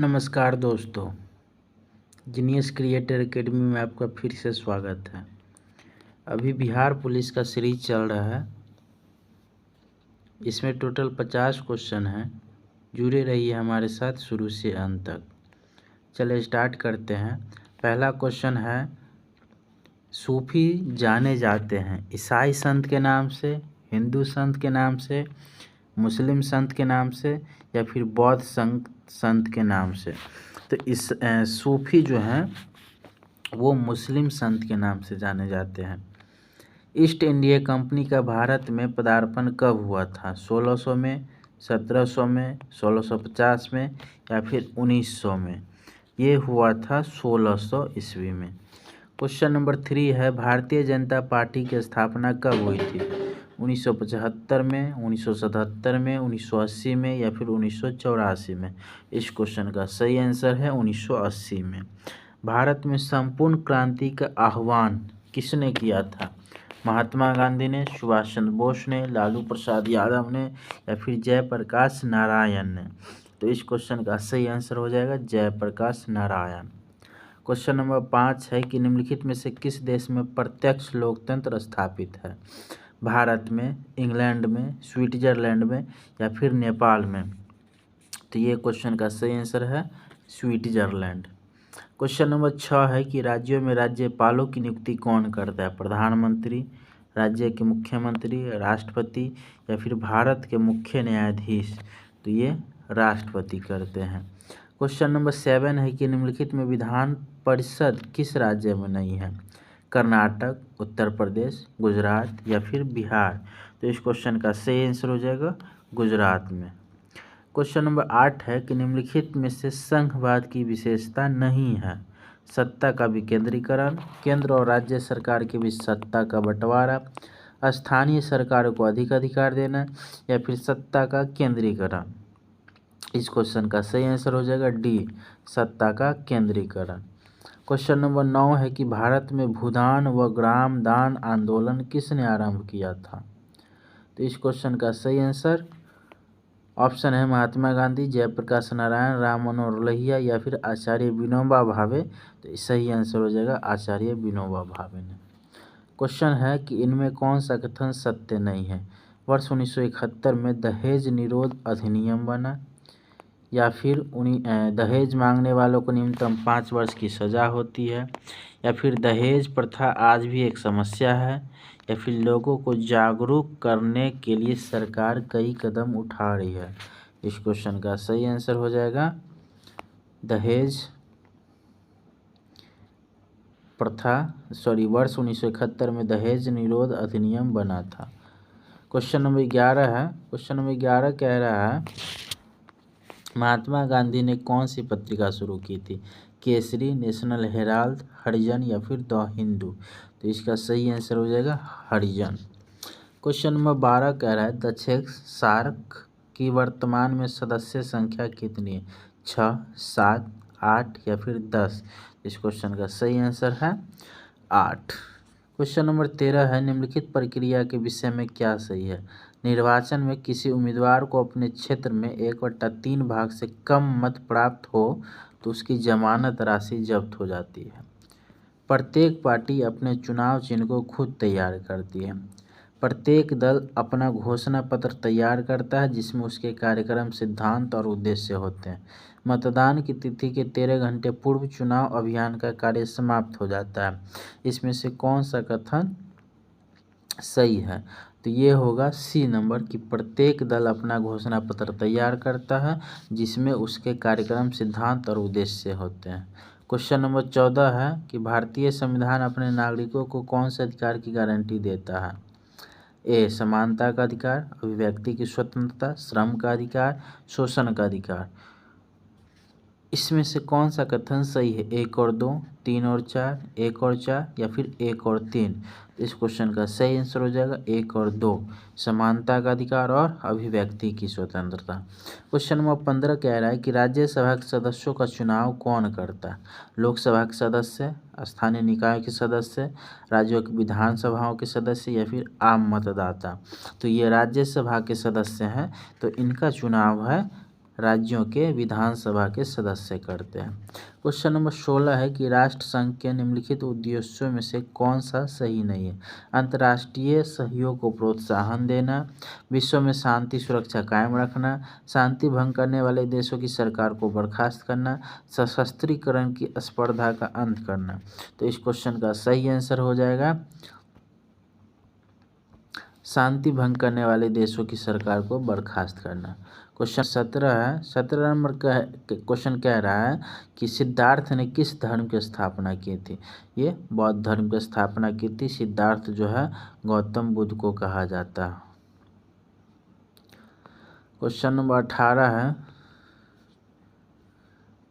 नमस्कार दोस्तों, genius creator academy में आपका फिर से स्वागत है। अभी बिहार पुलिस का सीरीज चल रहा है। इसमें टोटल 50 क्वेश्चन हैं। जुड़े रहिए हमारे साथ शुरू से अंत तक। चलिए स्टार्ट करते हैं। पहला क्वेश्चन है, सूफी जाने जाते हैं ईसाई संत के नाम से, हिंदू संत के नाम से, मुस्लिम संत के नाम से या फिर बौद्ध संत के नाम से। तो इस सूफी जो हैं वो मुस्लिम संत के नाम से जाने जाते हैं। ईस्ट इंडिया कंपनी का भारत में पदार्पण कब हुआ था? 1600 में, 1700 में, 1650 में या फिर 1900 में? ये हुआ था 1600 ईस्वी में। क्वेश्चन नंबर 3 है, भारतीय जनता पार्टी की स्थापना कब हुई थी? 1975 में, 1977 में, 1980 में या फिर 1984 में? इस क्वेश्चन का सही आंसर है 1980 में। भारत में संपूर्ण क्रांति का आह्वान किसने किया था? महात्मा गांधी ने, सुभाष चंद्र बोस ने, लालू प्रसाद यादव ने या फिर जयप्रकाश नारायण ने? तो इस क्वेश्चन का सही आंसर हो जाएगा जयप्रकाश नारायण। क्वेश्चन नंबर 5 है कि निम्नलिखित में से किस देश में प्रत्यक्ष लोकतंत्र स्थापित है? भारत में, इंग्लैंड में, स्विट्जरलैंड में या फिर नेपाल में? तो ये क्वेश्चन का सही आंसर है स्विट्जरलैंड। क्वेश्चन नंबर 6 है कि राज्यों में राज्यपालों की नियुक्ति कौन करता है? प्रधानमंत्री, राज्य के मुख्यमंत्री, राष्ट्रपति या फिर भारत के मुख्य न्यायाधीश? तो ये राष्ट्रपति करते हैं। क्वेश्चन नंबर 7 है कि निम्नलिखित में विधान परिषद किस राज्य में नहीं है? कर्नाटक, उत्तर प्रदेश, गुजरात या फिर बिहार? तो इस क्वेश्चन का सही आंसर हो जाएगा गुजरात में। क्वेश्चन नंबर 8 है कि निम्नलिखित में से संघवाद की विशेषता नहीं है? सत्ता का विकेंद्रीकरण, केंद्र और राज्य सरकार के बीच सत्ता का बंटवारा, स्थानीय सरकारों को अधिक अधिकार देना या फिर सत्ता का केंद्रीकरण? इस क्वेश्चन का सही आंसर हो जाएगा डी, सत्ता का केंद्रीकरण। क्वेश्चन नंबर 9 है कि भारत में भूदान व ग्राम दान आंदोलन किसने आरंभ किया था? तो इस क्वेश्चन का सही आंसर ऑप्शन है महात्मा गांधी, जयप्रकाश नारायण, राम मनोहर लोहिया या फिर आचार्य विनोबा भावे। तो सही आंसर हो जाएगा आचार्य विनोबा भावे ने। क्वेश्चन है कि इनमें कौन सा कथन सत्य नहीं है? वर्ष 1971 में दहेज निरोध अधिनियम बना, या फिर दहेज मांगने वालों को न्यूनतम 5 वर्ष की सज़ा होती है, या फिर दहेज प्रथा आज भी एक समस्या है, या फिर लोगों को जागरूक करने के लिए सरकार कई कदम उठा रही है? इस क्वेश्चन का सही आंसर हो जाएगा दहेज प्रथा वर्ष 1971 में दहेज निरोध अधिनियम बना था। क्वेश्चन नंबर 11 है। क्वेश्चन नंबर 11 कह रहा है, महात्मा गांधी ने कौन सी पत्रिका शुरू की थी? केसरी, नेशनल हेराल्ड, हरिजन या फिर द हिंदू? तो इसका सही आंसर हो जाएगा हरिजन। क्वेश्चन नंबर 12 कह रहा है, दक्षिण सार्क की वर्तमान में सदस्य संख्या कितनी है? 6, 7, 8 या फिर 10? इस क्वेश्चन का सही आंसर है 8। क्वेश्चन नंबर 13 है, निम्नलिखित प्रक्रिया के विषय में क्या सही है? निर्वाचन में किसी उम्मीदवार को अपने क्षेत्र में 1/3 भाग से कम मत प्राप्त हो तो उसकी जमानत राशि जब्त हो जाती है। प्रत्येक पार्टी अपने चुनाव चिन्ह को खुद तैयार करती है। प्रत्येक दल अपना घोषणा पत्र तैयार करता है जिसमें उसके कार्यक्रम, सिद्धांत और उद्देश्य होते हैं। मतदान की तिथि के 13 घंटे पूर्व चुनाव अभियान का कार्य समाप्त हो जाता है। इसमें से कौन सा कथन सही है? तो ये होगा सी नंबर कि प्रत्येक दल अपना घोषणा पत्र तैयार करता है जिसमें उसके कार्यक्रम, सिद्धांत और उद्देश्य होते हैं। क्वेश्चन नंबर 14 है कि भारतीय संविधान अपने नागरिकों को कौन से अधिकार की गारंटी देता है? ए, समानता का अधिकार, अभिव्यक्ति की स्वतंत्रता, श्रम का अधिकार, शोषण का अधिकार? इसमें से कौन सा कथन सही है? 1 और 2, 3 और 4, 1 और 4 या फिर 1 और 3? इस क्वेश्चन का सही आंसर हो जाएगा 1 और 2, समानता का अधिकार और अभिव्यक्ति की स्वतंत्रता। क्वेश्चन नंबर 15 कह रहा है कि राज्यसभा के सदस्यों का चुनाव कौन करता है? लोकसभा के सदस्य, स्थानीय निकाय के सदस्य, राज्यों की विधानसभाओं के सदस्य या फिर आम मतदाता? तो ये राज्यसभा के सदस्य हैं, तो इनका चुनाव है राज्यों के विधानसभा के सदस्य करते हैं। क्वेश्चन नंबर 16 है कि राष्ट्रसंघ के निम्नलिखित उद्देश्यों में से कौन सा सही नहीं है। अंतर्राष्ट्रीय सहयोग को प्रोत्साहन देना, विश्व में शांति सुरक्षा कायम रखना, शांति भंग करने वाले देशों की सरकार को बर्खास्त करना, सशस्त्रीकरण की स्पर्धा का अंत करना। तो इस क्वेश्चन का सही आंसर हो जाएगा शांति भंग करने वाले देशों की सरकार को बर्खास्त करना। क्वेश्चन 17 है। 17 नंबर का क्वेश्चन कह रहा है कि सिद्धार्थ ने किस धर्म की स्थापना की थी। ये बौद्ध धर्म की स्थापना की थी। सिद्धार्थ जो है गौतम बुद्ध को कहा जाता है। क्वेश्चन नंबर 18 है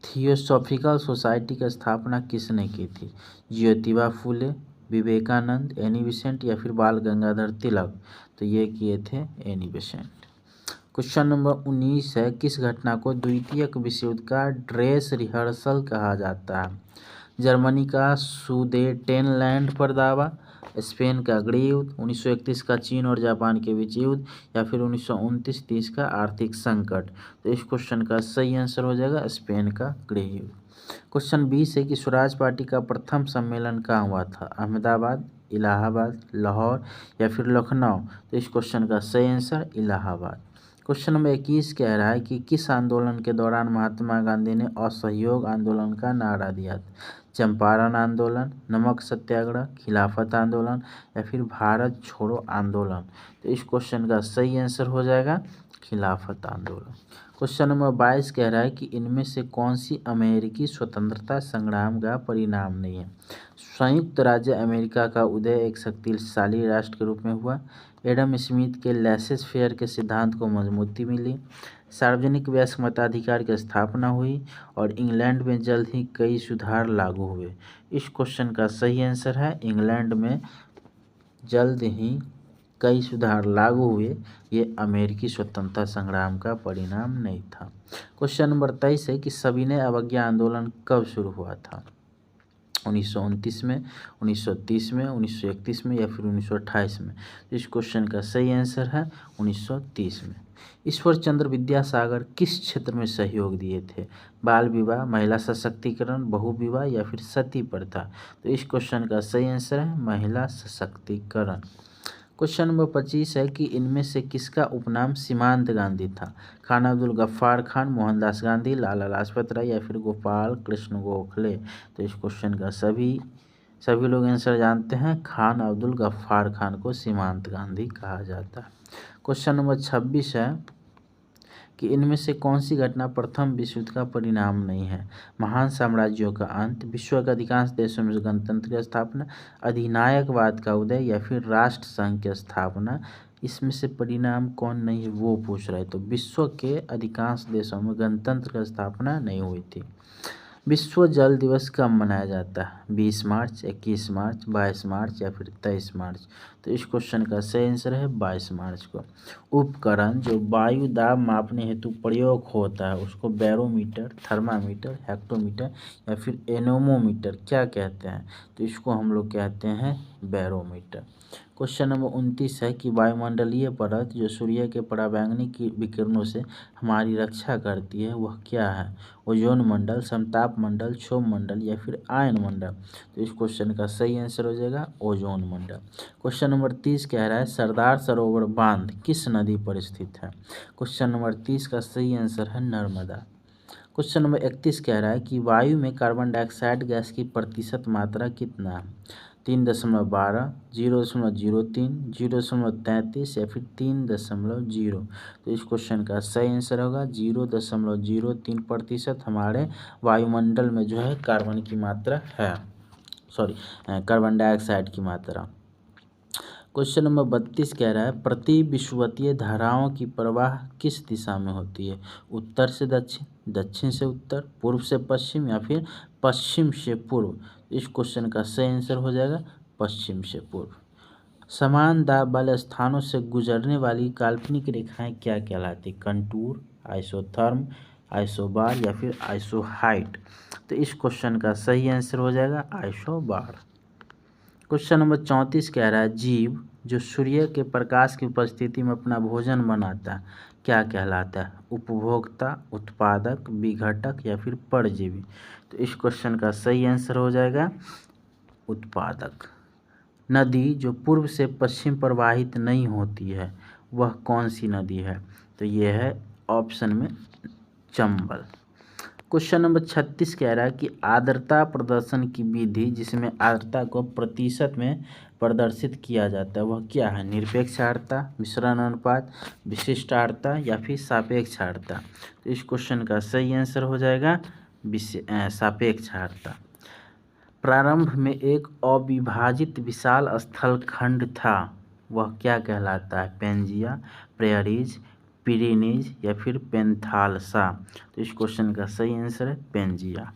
थियोसॉफिकल सोसाइटी की स्थापना किसने की थी। ज्योतिबा फूले, विवेकानंद, एनी बेसेंट या फिर बाल गंगाधर तिलक। तो ये किए थे एनी बेसेंट। क्वेश्चन नंबर 19 है किस घटना को द्वितीय विश्व युद्ध का ड्रेस रिहर्सल कहा जाता है। जर्मनी का सुदेटेनलैंड पर दावा, स्पेन का गृह युद्ध, 1931 का चीन और जापान के बीच युद्ध या फिर 1929-30 का आर्थिक संकट। तो इस क्वेश्चन का सही आंसर हो जाएगा स्पेन का गृह युद्ध। क्वेश्चन 20 है कि स्वराज पार्टी का प्रथम सम्मेलन कहाँ हुआ था। अहमदाबाद, इलाहाबाद, लाहौर या फिर लखनऊ। तो इस क्वेश्चन का सही आंसर इलाहाबाद। क्वेश्चन नंबर 21 कह रहा है कि किस आंदोलन के दौरान महात्मा गांधी ने असहयोग आंदोलन का नारा दिया था। चंपारण आंदोलन, नमक सत्याग्रह, खिलाफत आंदोलन या फिर भारत छोड़ो आंदोलन। तो इस क्वेश्चन का सही आंसर हो जाएगा खिलाफत आंदोलन। क्वेश्चन नंबर 22 कह रहा है कि इनमें से कौन सी अमेरिकी स्वतंत्रता संग्राम का परिणाम नहीं है। संयुक्त राज्य अमेरिका का उदय एक शक्तिशाली राष्ट्र के रूप में हुआ, एडम स्मिथ के लेसेस फेयर के सिद्धांत को मजबूती मिली, सार्वजनिक वयस्क मताधिकार की स्थापना हुई और इंग्लैंड में जल्द ही कई सुधार लागू हुए। इस क्वेश्चन का सही आंसर है इंग्लैंड में जल्द ही कई सुधार लागू हुए। ये अमेरिकी स्वतंत्रता संग्राम का परिणाम नहीं था। क्वेश्चन नंबर 23 है कि सविनय अवज्ञा आंदोलन कब शुरू हुआ था। 1929 में, 1930 में, 1931 में या फिर 1928 में। इस क्वेश्चन का सही आंसर है 1930 में। ईश्वर चंद्र विद्यासागर किस क्षेत्र में सहयोग दिए थे। बाल विवाह, महिला सशक्तिकरण, बहु विवाह या फिर सती प्रथा। तो इस क्वेश्चन का सही आंसर है महिला सशक्तिकरण। क्वेश्चन नंबर 25 है कि इनमें से किसका उपनाम सीमांत गांधी था। खान अब्दुल गफ्फार खान, मोहनदास गांधी, लाला लाजपत राय या फिर गोपाल कृष्ण गोखले। तो इस क्वेश्चन का सभी लोग आंसर जानते हैं। खान अब्दुल गफ्फार खान को सीमांत गांधी कहा जाता है। क्वेश्चन नंबर 26 है कि इनमें से कौन सी घटना प्रथम विश्व युद्ध का परिणाम नहीं है। महान साम्राज्यों का अंत, विश्व के अधिकांश देशों में गणतंत्र की स्थापना, अधिनायकवाद का उदय या फिर राष्ट्र संघ की स्थापना। इसमें से परिणाम कौन नहीं है वो पूछ रहा है। तो विश्व के अधिकांश देशों में गणतंत्र की स्थापना नहीं हुई थी। विश्व जल दिवस कब मनाया जाता है। 20 मार्च, 21 मार्च, 22 मार्च या फिर 23 मार्च। तो इस क्वेश्चन का सही आंसर है 22 मार्च को। उपकरण जो वायु दाब मापने हेतु प्रयोग होता है उसको बैरोमीटर, थर्मामीटर, हेक्टोमीटर या फिर एनोमोमीटर क्या कहते हैं। तो इसको हम लोग कहते हैं बैरोमीटर। क्वेश्चन नंबर 29 है कि वायुमंडलीय परत जो सूर्य के पराबैंगनी की विकिरणों से हमारी रक्षा करती है वह क्या है। ओजोन मंडल, समताप मंडल, क्षोभ मंडल या फिर आयन मंडल। तो इस क्वेश्चन का सही आंसर हो जाएगा ओजोन मंडल। क्वेश्चन नंबर 30 कह रहा है सरदार सरोवर बांध किस नदी पर स्थित है। क्वेश्चन नंबर 30 का सही आंसर है नर्मदा। क्वेश्चन नंबर 31 कह रहा है कि वायु में कार्बन डाइऑक्साइड गैस की प्रतिशत मात्रा कितना है। 3.12, 0.03, 0.33 या फिर 3.0। तो इस क्वेश्चन का सही आंसर होगा 0.03% हमारे वायुमंडल में जो है कार्बन की मात्रा है, कार्बन डाइऑक्साइड की मात्रा। क्वेश्चन नंबर 32 कह रहा है प्रति विषुवतीय धाराओं की प्रवाह किस दिशा में होती है। उत्तर से दक्षिण, दक्षिण से उत्तर, पूर्व से पश्चिम या फिर पश्चिम से पूर्व। इस क्वेश्चन का सही आंसर हो जाएगा पश्चिम से पूर्व। समान दाब वाले स्थानों से गुजरने वाली काल्पनिक रेखाएं क्या कहलाती। कंटूर, आइसोथर्म, आइसोबार या फिर आइसोहाइट। तो इस क्वेश्चन का सही आंसर हो जाएगा आइसोबार। क्वेश्चन नंबर 34 कह रहा है जीव जो सूर्य के प्रकाश की उपस्थिति में अपना भोजन बनाता है क्या कहलाता है? उपभोक्ता, उत्पादक, विघटक या फिर परजीवी? तो इस क्वेश्चन का सही आंसर हो जाएगा उत्पादक। नदी जो पूर्व से पश्चिम प्रवाहित नहीं होती है वह कौन सी नदी है? तो ये है ऑप्शन में चंबल। क्वेश्चन नंबर 36 कह रहा है कि आर्द्रता प्रदर्शन की विधि जिसमें आर्द्रता को प्रतिशत में प्रदर्शित किया जाता है वह क्या है? निरपेक्ष आर्द्रता, मिश्रण अनुपात, विशिष्ट आर्द्रता या फिर सापेक्ष आर्द्रता? तो इस क्वेश्चन का सही आंसर हो जाएगा सापेक्ष आर्द्रता। प्रारंभ में एक अविभाजित विशाल स्थलखंड था, वह क्या कहलाता है? पेंजिया, प्रेयरीज, पिरेनीज या फिर पेंथालसा? तो इस क्वेश्चन का सही आंसर है पेंजिया।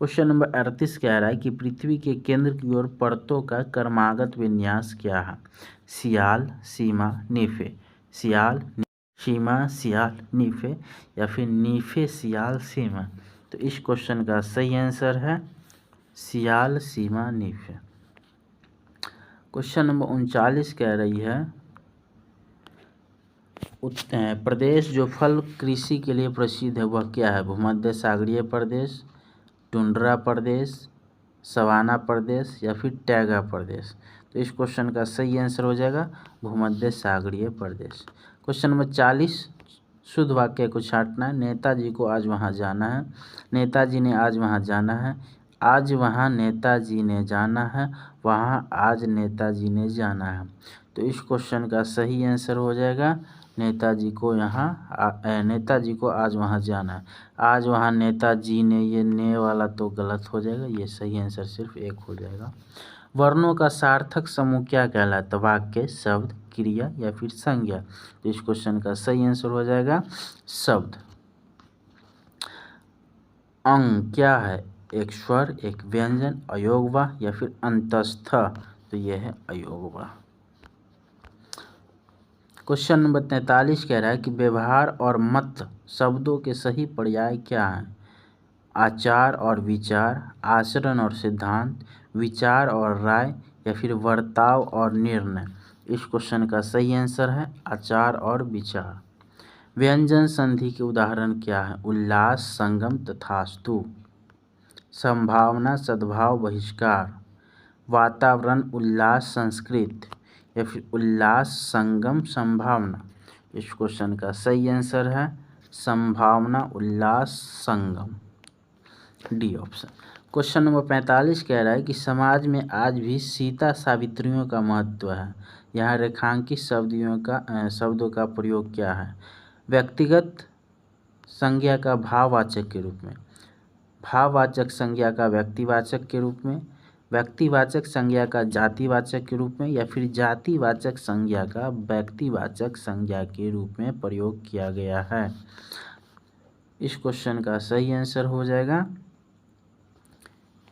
क्वेश्चन नंबर 38 कह रहा है कि पृथ्वी के केंद्र की ओर परतों का क्रमागत विन्यास क्या है? सियाल, सीमा, नीफे? सियाल, सीमा, सियाल, नीफे या फिर नीफे, सियाल, सीमा? तो इस क्वेश्चन का सही आंसर है सियाल, सीमा, नीफे। क्वेश्चन नंबर 39 कह रही है प्रदेश जो फल कृषि के लिए प्रसिद्ध है वह क्या है? भूमध्य सागरीय प्रदेश, टुंड्रा प्रदेश, सवाना प्रदेश या फिर टैगा प्रदेश? तो इस क्वेश्चन का सही आंसर हो जाएगा भूमध्य सागरीय प्रदेश। क्वेश्चन नंबर 40 शुद्ध वाक्य को छांटना है। नेताजी को आज वहाँ जाना है, नेताजी ने आज वहाँ जाना है, आज वहाँ नेताजी ने जाना है, वहाँ आज नेताजी ने जाना है? तो इस क्वेश्चन का सही आंसर हो जाएगा नेताजी को नेताजी को आज वहाँ जाना है। आज वहाँ नेताजी ने, ये ने वाला तो गलत हो जाएगा, ये सही आंसर सिर्फ एक हो जाएगा। वर्णों का सार्थक समूह क्या कहलाता है? वाक्य, शब्द, क्रिया या फिर संज्ञा? तो इस क्वेश्चन का सही आंसर हो जाएगा शब्द। अंग क्या है? एक स्वर, एक व्यंजन, अयोगवा या फिर अंतस्थ? तो यह है अयोगवा। क्वेश्चन नंबर 43 कह रहा है कि व्यवहार और मत शब्दों के सही पर्याय क्या हैं? आचार और विचार, आचरण और सिद्धांत, विचार और राय या फिर वर्ताव और निर्णय? इस क्वेश्चन का सही आंसर है आचार और विचार। व्यंजन संधि के उदाहरण क्या है? उल्लास, संगम, तथास्तु। संभावना, सद्भाव, बहिष्कार। वातावरण, उल्लास, संस्कृत या फिर उल्लास, संगम, संभावना? इस क्वेश्चन का सही आंसर है संभावना, उल्लास, संगम, डी ऑप्शन। क्वेश्चन नंबर 45 कह रहा है कि समाज में आज भी सीता सावित्रियों का महत्व है, यहाँ रेखांकित शब्दों का प्रयोग क्या है? व्यक्तिगत संज्ञा का भाववाचक के रूप में, भाववाचक संज्ञा का व्यक्तिवाचक के रूप में, व्यक्तिवाचक संज्ञा का जातिवाचक के रूप में या फिर जातिवाचक संज्ञा का व्यक्तिवाचक संज्ञा के रूप में प्रयोग किया गया है? इस क्वेश्चन का सही आंसर हो जाएगा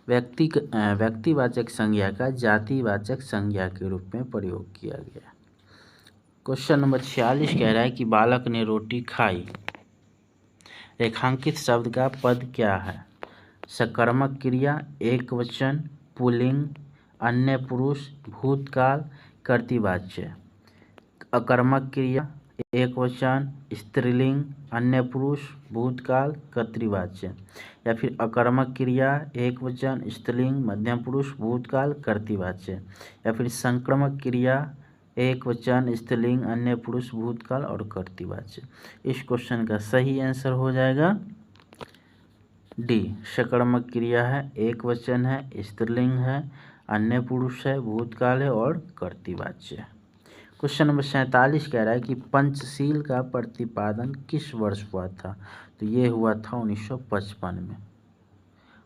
व्यक्तिवाचक संज्ञा का जातिवाचक संज्ञा के रूप में प्रयोग किया गया। क्वेश्चन नंबर 46 कह रहा है कि बालक ने रोटी खाई, रेखांकित शब्द का पद क्या है? सकर्मक क्रिया, एक वचन, पुल्लिंग, अन्य पुरुष, भूतकाल, कर्तृवाच्य? अकर्मक क्रिया, एक वचन, स्त्रीलिंग, अन्य पुरुष, भूतकाल, कर्तृवाच्य? या फिर अकर्मक क्रिया, एक वचन, स्त्रीलिंग, मध्यम पुरुष, भूतकाल, कर्तृवाच्य? या फिर संक्रामक क्रिया, एक वचन, स्त्रीलिंग, अन्य पुरुष, भूतकाल और कर्तृवाच्य? इस क्वेश्चन का सही आंसर हो जाएगा डी, सकर्मक क्रिया है, एक वचन है, स्त्रीलिंग है, अन्य पुरुष है, भूतकाल है और कर्तृवाच्य। क्वेश्चन नंबर 47 कह रहा है कि पंचशील का प्रतिपादन किस वर्ष हुआ था? तो ये हुआ था 1955 में।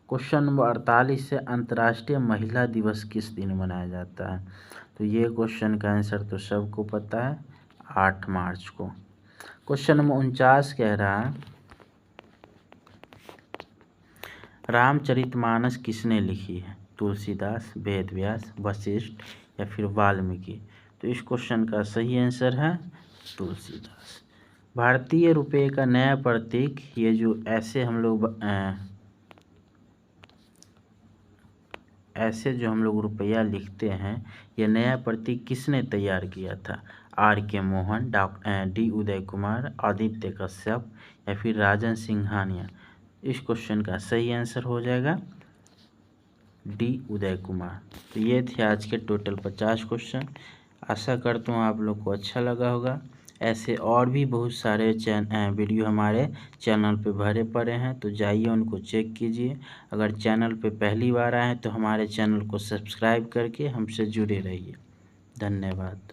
क्वेश्चन नंबर 48 से अंतर्राष्ट्रीय महिला दिवस किस दिन मनाया जाता है? तो ये क्वेश्चन का आंसर तो सबको पता है, 8 मार्च को। क्वेश्चन नंबर 49 कह रहा है रामचरितमानस किसने लिखी है? तुलसीदास, वेदव्यास, वशिष्ठ या फिर वाल्मीकि? तो इस क्वेश्चन का सही आंसर है तुलसीदास। भारतीय रुपये का नया प्रतीक, ये जो ऐसे हम लोग ऐसे जो हम लोग रुपया लिखते हैं, ये नया प्रतीक किसने तैयार किया था? R.K. मोहन, D. उदय कुमार, आदित्य कश्यप या फिर राजन सिंघानिया। इस क्वेश्चन का सही आंसर हो जाएगा D. उदय कुमार। तो ये थे आज के टोटल 50 क्वेश्चन। आशा करता हूँ आप लोग को अच्छा लगा होगा। ऐसे और भी बहुत सारे वीडियो हमारे चैनल पे भरे पड़े हैं, तो जाइए उनको चेक कीजिए। अगर चैनल पे पहली बार आए हैं तो हमारे चैनल को सब्सक्राइब करके हमसे जुड़े रहिए। धन्यवाद।